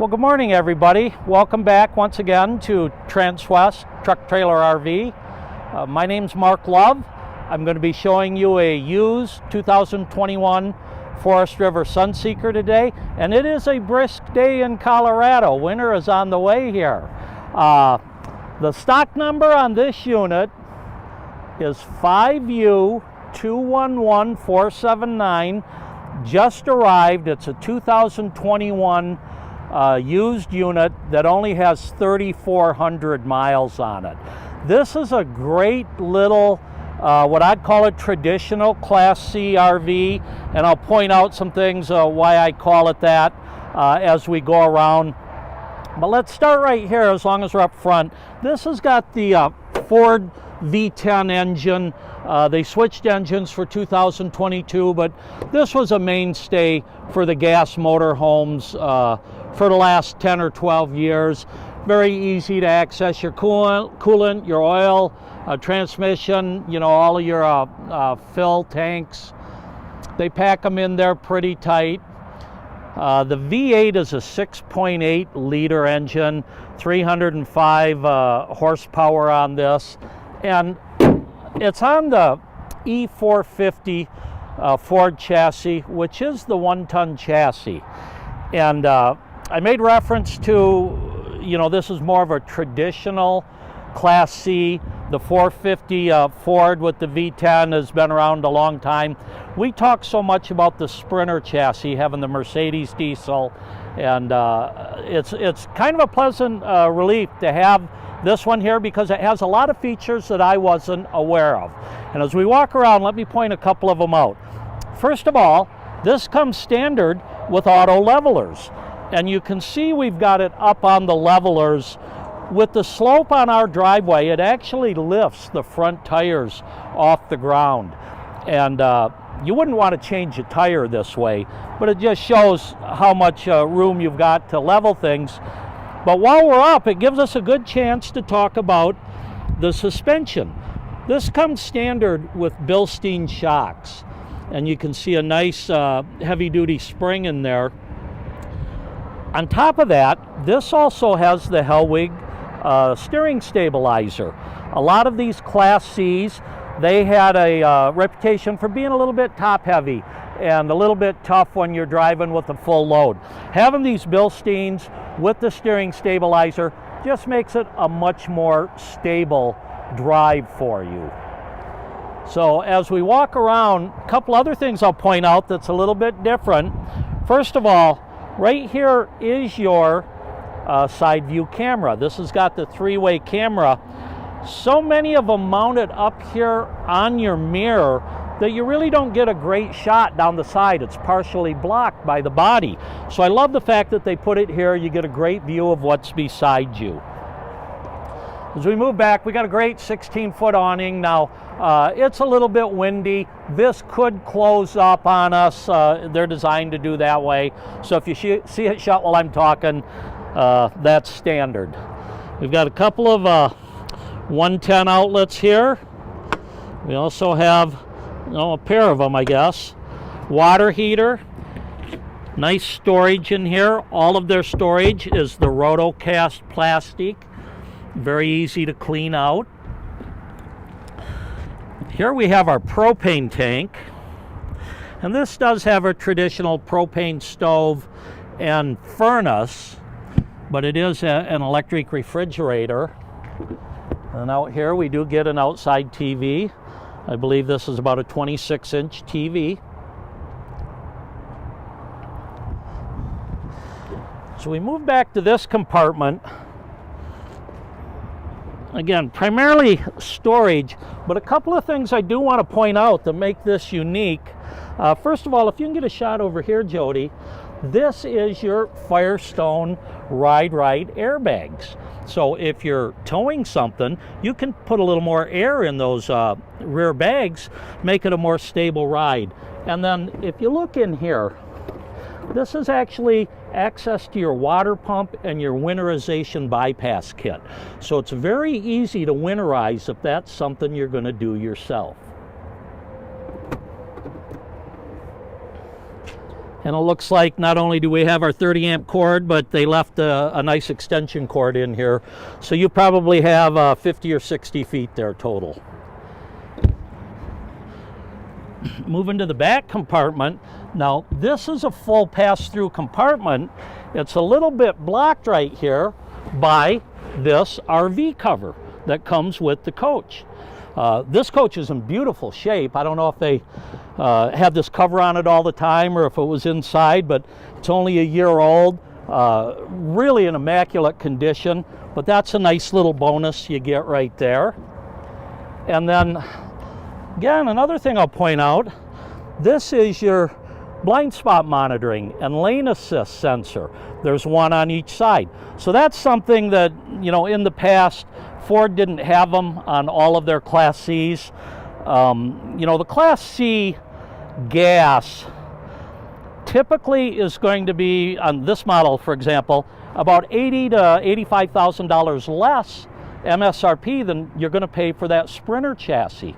Well, good morning, everybody. Welcome back once again to Transwest Truck Trailer RV. My name's Mark Love. I'm going to be showing you a used 2021 Forest River Sunseeker today, and it is a brisk day in Colorado. Winter is on the way here. The stock number on this unit is 5U211479. Just arrived. It's a 2021 used unit that only has 3,400 miles on it. This is a great little, what I'd call a traditional Class C RV, and I'll point out some things why I call it that as we go around. But let's start right here as long as we're up front. This has got the Ford V10 engine. They switched engines for 2022, but this was a mainstay for the gas motorhomes for the last 10 or 12 years. Very easy to access your coolant, your oil, transmission, you know, all of your fill tanks. They pack them in there pretty tight. The V8 is a 6.8 liter engine, 305 horsepower on this, and it's on the E450 Ford chassis, which is the 1-ton chassis. And I made reference to, you know, this is more of a traditional Class C. The 450 Ford with the V10 has been around a long time. We talk so much about the Sprinter chassis, having the Mercedes diesel, and it's kind of a pleasant relief to have this one here because it has a lot of features that I wasn't aware of. And as we walk around, let me point a couple of them out. First of all, this comes standard with auto levelers. And you can see we've got it up on the levelers. With the slope on our driveway, it actually lifts the front tires off the ground. And you wouldn't want to change a tire this way, but it just shows how much room you've got to level things. But while we're up, it gives us a good chance to talk about the suspension. This comes standard with Bilstein shocks, and you can see a nice heavy-duty spring in there. On top of that, this also has the Hellwig steering stabilizer. A lot of these Class Cs, they had a reputation for being a little bit top-heavy and a little bit tough when you're driving with a full load. Having these Bilsteins with the steering stabilizer just makes it a much more stable drive for you. So as we walk around, a couple other things I'll point out that's a little bit different. First of all, right here is your side view camera. This has got the 3-way camera. So many of them mounted up here on your mirror that you really don't get a great shot down the side. It's partially blocked by the body. So I love the fact that they put it here. You get a great view of what's beside you. As we move back, we got a great 16-foot awning. Now, it's a little bit windy. This could close up on us. They're designed to do that way. So if you see it shut while I'm talking, that's standard. We've got a couple of 110 outlets here. We also have, a pair of them, I guess. Water heater. Nice storage in here. All of their storage is the Rotocast plastic. Very easy to clean out. Here we have our propane tank. And this does have a traditional propane stove and furnace, but it is an electric refrigerator. And out here we do get an outside TV. I believe this is about a 26-inch TV. So we move back to this compartment. Again, primarily storage, but a couple of things I do want to point out that make this unique. First of all, if you can get a shot over here, Jody, this is your Firestone Ride Right airbags. So if you're towing something, you can put a little more air in those rear bags, make it a more stable ride. And then if you look in here, this is actually access to your water pump and your winterization bypass kit. So it's very easy to winterize if that's something you're going to do yourself. And it looks like not only do we have our 30 amp cord, but they left a nice extension cord in here. So you probably have 50 or 60 feet there total. Moving to the back compartment. Now this is a full pass-through compartment. It's a little bit blocked right here by this RV cover that comes with the coach. This coach is in beautiful shape. I don't know if they have this cover on it all the time or if it was inside, but it's only a year old. Really in immaculate condition, but that's a nice little bonus you get right there. And then again, another thing I'll point out, this is your blind spot monitoring and lane assist sensor. There's one on each side. So that's something that, you know, in the past, Ford didn't have them on all of their Class Cs. You know, the Class C gas typically is going to be, on this model, for example, about $80,000 to $85,000 less MSRP than you're going to pay for that Sprinter chassis.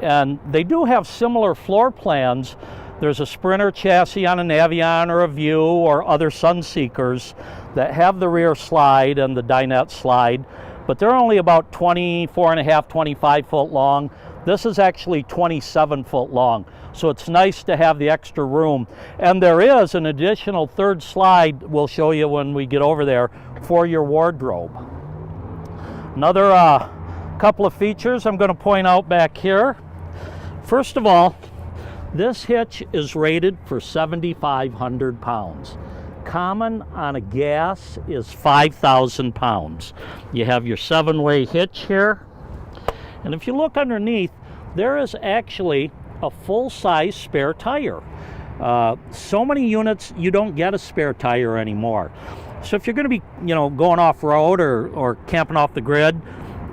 And they do have similar floor plans. There's a Sprinter chassis on an Navion or a View or other Sunseekers that have the rear slide and the dinette slide, but they're only about 24.5, 25 foot long. This is actually 27 foot long, so it's nice to have the extra room. And there is an additional third slide we'll show you when we get over there for your wardrobe. Another couple of features I'm going to point out back here. First of all, this hitch is rated for 7,500 pounds. Common on a gas is 5,000 pounds. You have your 7-way hitch here. And if you look underneath, there is actually a full-size spare tire. So many units, you don't get a spare tire anymore. So if you're going to be, you know, going off-road or camping off the grid,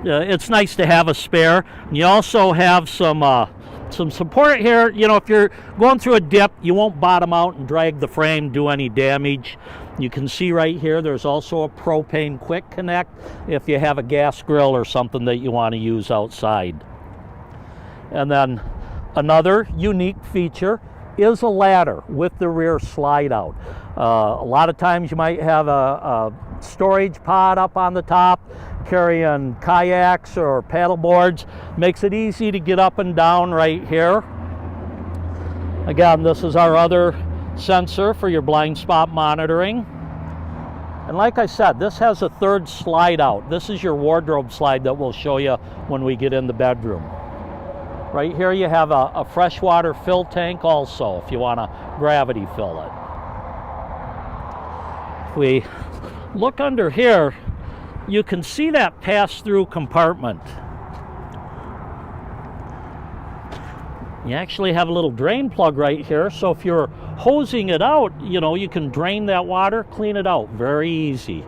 it's nice to have a spare. You also have some support here. You know, if you're going through a dip, you won't bottom out and drag the frame, do any damage. You can see right here, there's also a propane quick connect if you have a gas grill or something that you want to use outside. And then another unique feature is a ladder with the rear slide out. A lot of times you might have a storage pod up on the top carrying kayaks or paddle boards. Makes it easy to get up and down right here. Again, this is our other sensor for your blind spot monitoring. And like I said, this has a third slide out. This is your wardrobe slide that we'll show you when we get in the bedroom. Right here you have a freshwater fill tank also if you want to gravity fill it. If we look under here, you can see that pass-through compartment. You actually have a little drain plug right here, so if you're hosing it out, you know, you can drain that water, clean it out, very easy.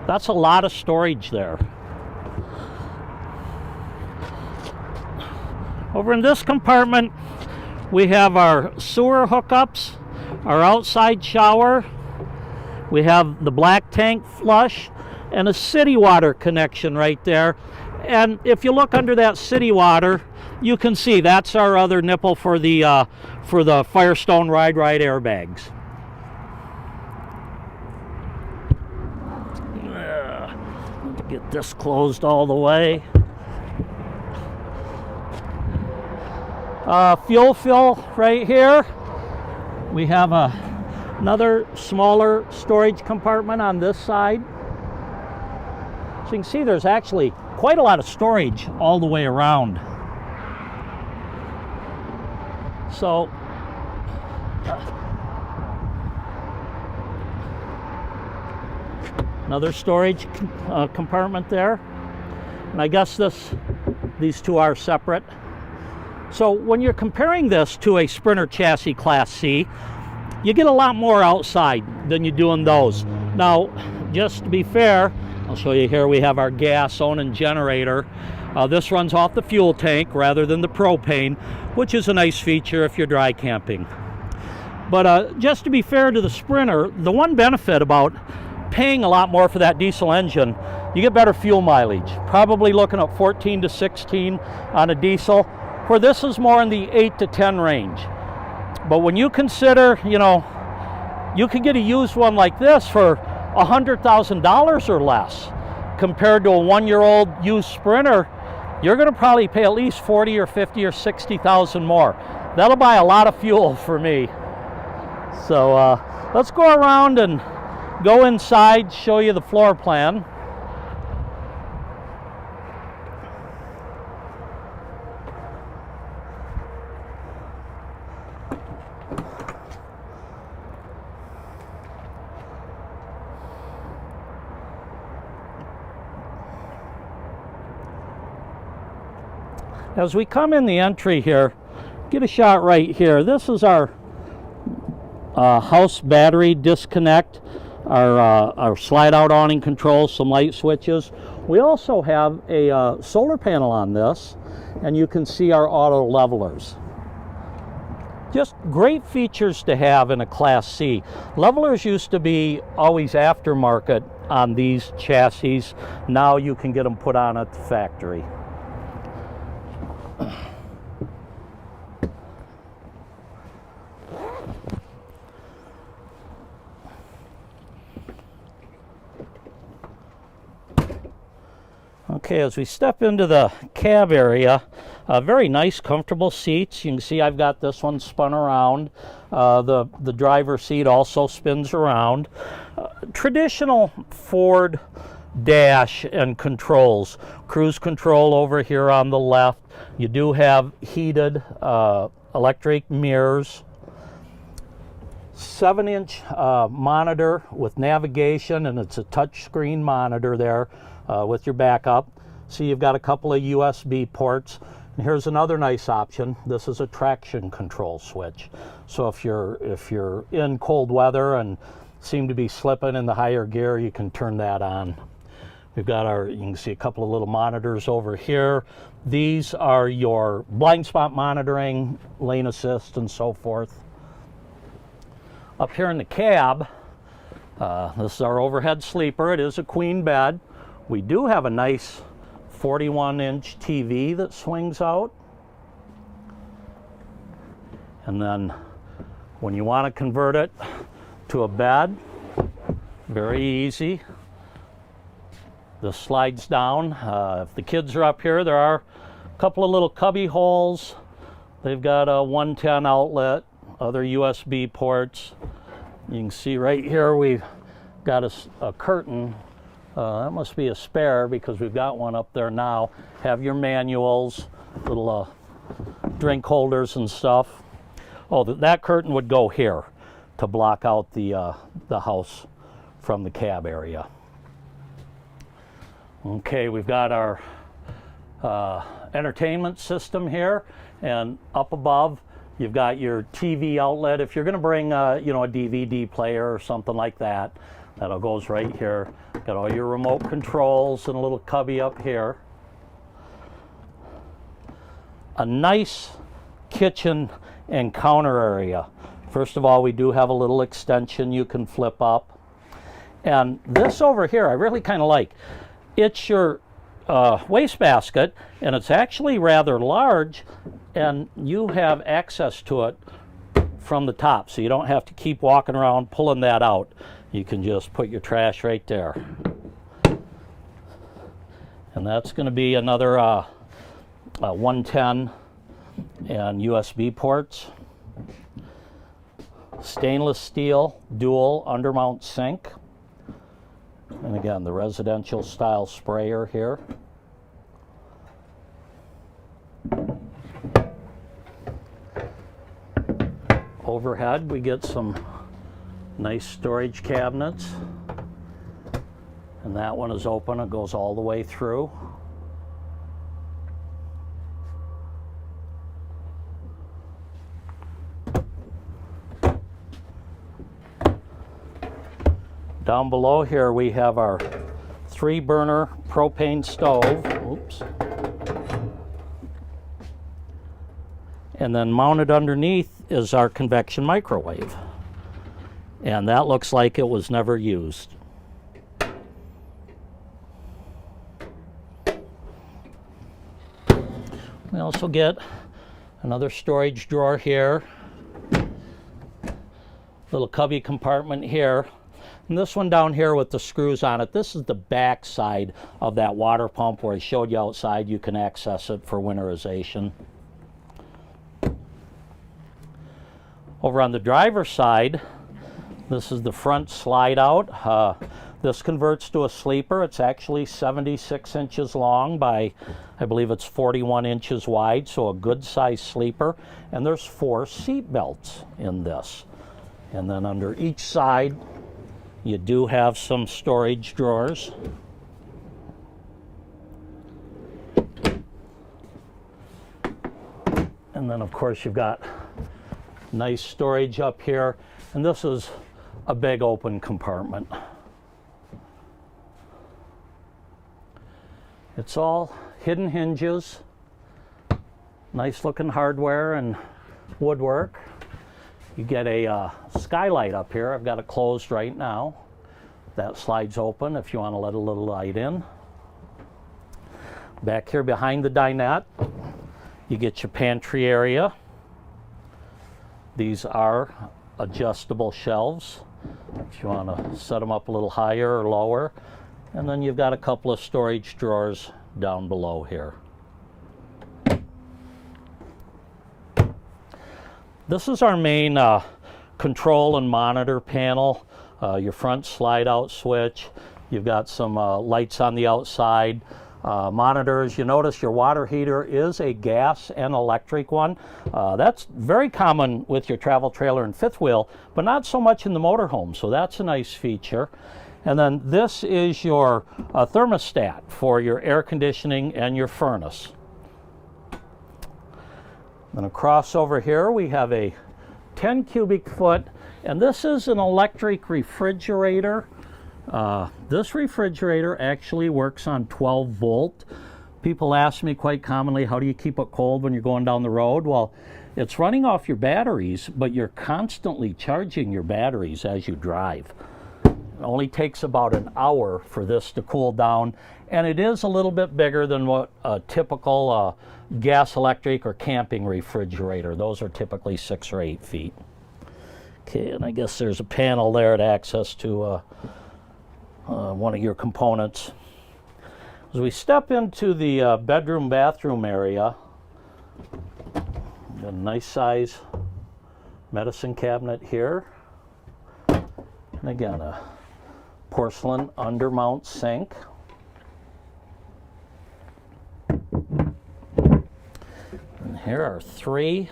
That's a lot of storage there. Over in this compartment, we have our sewer hookups, our outside shower. We have the black tank flush and a city water connection right there. And if you look under that city water, you can see that's our other nipple for the Firestone Ride airbags. Let's get this closed all the way. Fuel fill right here. We have another smaller storage compartment on this side. So you can see there's actually quite a lot of storage all the way around. So another storage compartment there. And I guess these two are separate. So when you're comparing this to a Sprinter chassis Class C, you get a lot more outside than you do in those. Now, just to be fair, I'll show you here, we have our gas Awning generator. This runs off the fuel tank rather than the propane, which is a nice feature if you're dry camping. But just to be fair to the Sprinter, the one benefit about paying a lot more for that diesel engine, you get better fuel mileage. Probably looking at 14 to 16 on a diesel, where this is more in the 8 to 10 range. But when you consider, you know, you could get a used one like this for $100,000 or less, compared to a one-year-old used Sprinter, you're going to probably pay at least 40 or 50 or 60,000 more. That'll buy a lot of fuel for me. So let's go around and go inside, show you the floor plan. As we come in the entry here, get a shot right here. This is our house battery disconnect, our slide out awning controls, some light switches. We also have a solar panel on this, and you can see our auto levelers. Just great features to have in a Class C. Levelers used to be always aftermarket on these chassis. Now you can get them put on at the factory. Okay, as we step into the cab area, very nice, comfortable seats. You can see I've got this one spun around. The driver's seat also spins around. Traditional Ford dash and controls. Cruise control over here on the left. You do have heated electric mirrors. 7-inch monitor with navigation, and it's a touchscreen monitor there with your backup. So you've got a couple of USB ports. And here's another nice option. This is a traction control switch. So if you're in cold weather and seem to be slipping in the higher gear, you can turn that on. We've got you can see a couple of little monitors over here. These are your blind spot monitoring, lane assist, and so forth. Up here in the cab, this is our overhead sleeper. It is a queen bed. We do have a nice 41-inch TV that swings out. And then when you want to convert it to a bed, very easy. This slides down. If the kids are up here, there are a couple of little cubby holes. They've got a 110 outlet, other USB ports. You can see right here we've got a curtain. That must be a spare because we've got one up there now. Have your manuals, little drink holders and stuff. Oh, that curtain would go here to block out the house from the cab area. Okay, we've got our entertainment system here, and up above you've got your TV outlet. If you're going to bring you know, a DVD player or something like that, that all goes right here. Got all your remote controls and a little cubby up here. A nice kitchen and counter area. First of all, we do have a little extension you can flip up. And this over here I really kind of like. It's your wastebasket, and it's actually rather large, and you have access to it from the top, so you don't have to keep walking around pulling that out. You can just put your trash right there. And that's going to be another 110 and USB ports. Stainless steel dual undermount sink. And again, the residential style sprayer here. Overhead, we get some nice storage cabinets. And that one is open, it goes all the way through. Down below here we have our 3-burner propane stove. Oops. And then mounted underneath is our convection microwave. And that looks like it was never used. We also get another storage drawer here. Little cubby compartment here. And this one down here with the screws on it, this is the back side of that water pump where I showed you outside. You can access it for winterization. Over on the driver's side, this is the front slide out. This converts to a sleeper. It's actually 76 inches long by, I believe it's 41 inches wide, so a good size sleeper. And there's 4 seat belts in this. And then under each side, you do have some storage drawers. And then of course you've got nice storage up here. And this is a big open compartment. It's all hidden hinges, nice looking hardware and woodwork. You get a skylight up here. I've got it closed right now. That slides open if you want to let a little light in. Back here behind the dinette, you get your pantry area. These are adjustable shelves if you want to set them up a little higher or lower. And then you've got a couple of storage drawers down below here. This is our main control and monitor panel. Your front slide out switch. You've got some lights on the outside. Monitors. You notice your water heater is a gas and electric one. That's very common with your travel trailer and fifth wheel, but not so much in the motorhome, so that's a nice feature. And then this is your thermostat for your air conditioning and your furnace. Then across over here we have a 10 cubic foot, and this is an electric refrigerator. This refrigerator actually works on 12 volt. People ask me quite commonly, how do you keep it cold when you're going down the road? Well, it's running off your batteries, but you're constantly charging your batteries as you drive. It only takes about an hour for this to cool down, and it is a little bit bigger than what a typical gas, electric, or camping refrigerator. Those are typically 6 or 8 feet. Okay, and I guess there's a panel there to access to one of your components. As we step into the bedroom bathroom area, got a nice size medicine cabinet here, and again a porcelain undermount sink. And here are 3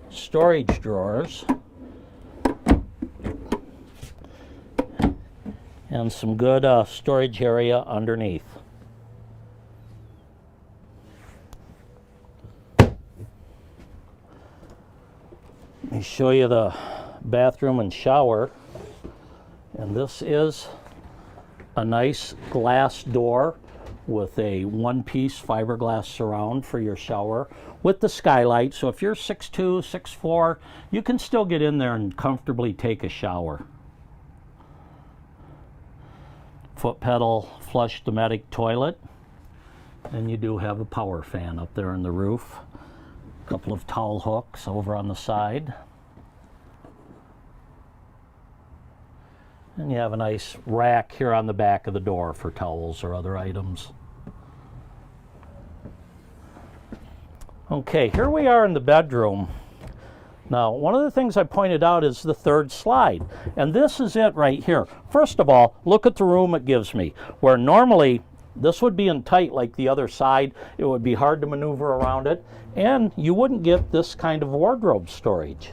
storage drawers and some good storage area underneath. Let me show you the bathroom and shower. And this is a nice glass door with a one-piece fiberglass surround for your shower with the skylight. So if you're 6'2", 6'4", you can still get in there and comfortably take a shower. Foot pedal flush Dometic toilet, and you do have a power fan up there on the roof. A couple of towel hooks over on the side. And you have a nice rack here on the back of the door for towels or other items. Okay, here we are in the bedroom. Now, one of the things I pointed out is the third slide, and this is it right here. First of all, look at the room it gives me, where normally this would be in tight like the other side. It would be hard to maneuver around it, and you wouldn't get this kind of wardrobe storage.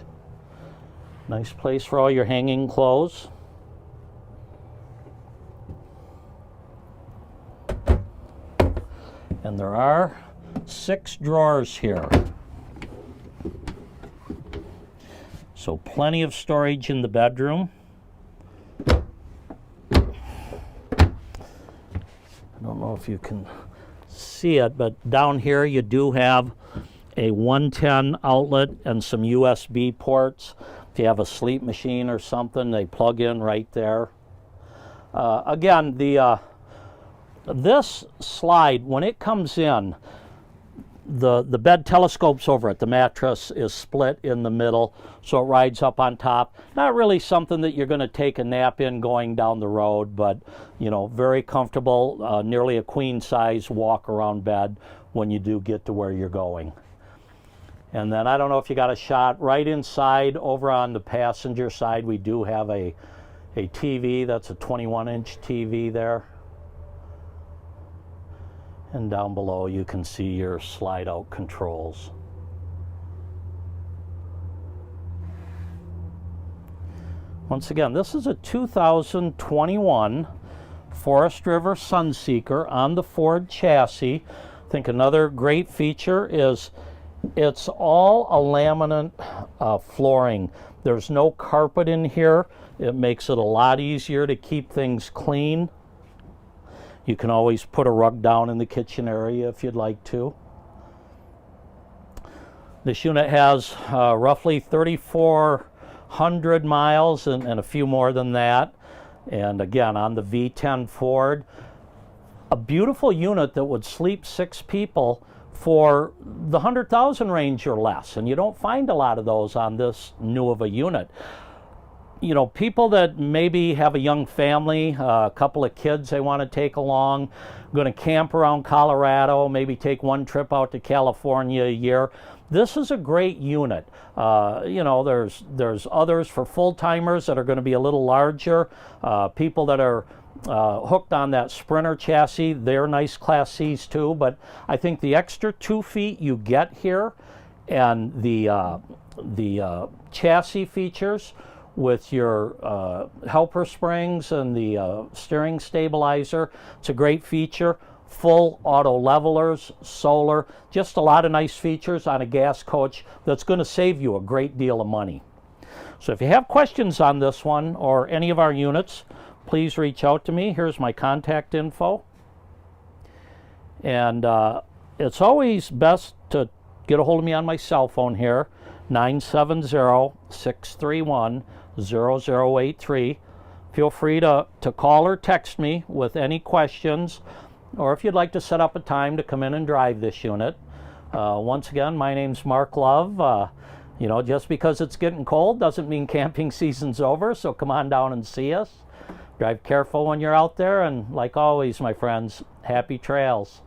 Nice place for all your hanging clothes. And there are 6 drawers here. So plenty of storage in the bedroom. I don't know if you can see it, but down here you do have a 110 outlet and some USB ports. If you have a sleep machine or something, they plug in right there. Again, this slide, when it comes in, the bed telescopes over it. The mattress is split in the middle, so it rides up on top. Not really something that you're going to take a nap in going down the road, but you know, very comfortable, nearly a queen size walk around bed when you do get to where you're going. And then I don't know if you got a shot right inside over on the passenger side. We do have a TV. That's a 21-inch TV there. And down below you can see your slide out controls. Once again, this is a 2021 Forest River Sunseeker on the Ford chassis. I think another great feature is it's all a laminate flooring. There's no carpet in here. It makes it a lot easier to keep things clean. You can always put a rug down in the kitchen area if you'd like to. This unit has roughly 3,400 miles and a few more than that. And again, on the V10 Ford, a beautiful unit that would sleep 6 people for the 100,000 range or less. And you don't find a lot of those on this new of a unit. You know, people that maybe have a young family, a couple of kids they want to take along, going to camp around Colorado, maybe take one trip out to California a year. This is a great unit. You know, there's others for full-timers that are going to be a little larger. People that are hooked on that Sprinter chassis, they're nice Class C's too, but I think the extra 2 feet you get here and the chassis features with your helper springs and the steering stabilizer, it's a great feature. Full auto levelers, solar, just a lot of nice features on a gas coach that's going to save you a great deal of money. So if you have questions on this one or any of our units, please reach out to me. Here's my contact info. And it's always best to get a hold of me on my cell phone here, 970-631-0083. Feel free to call or text me with any questions, or if you'd like to set up a time to come in and drive this unit. Once again, my name's Mark Love. You know, just because it's getting cold doesn't mean camping season's over, so come on down and see us. Drive careful when you're out there, and like always, my friends, happy trails.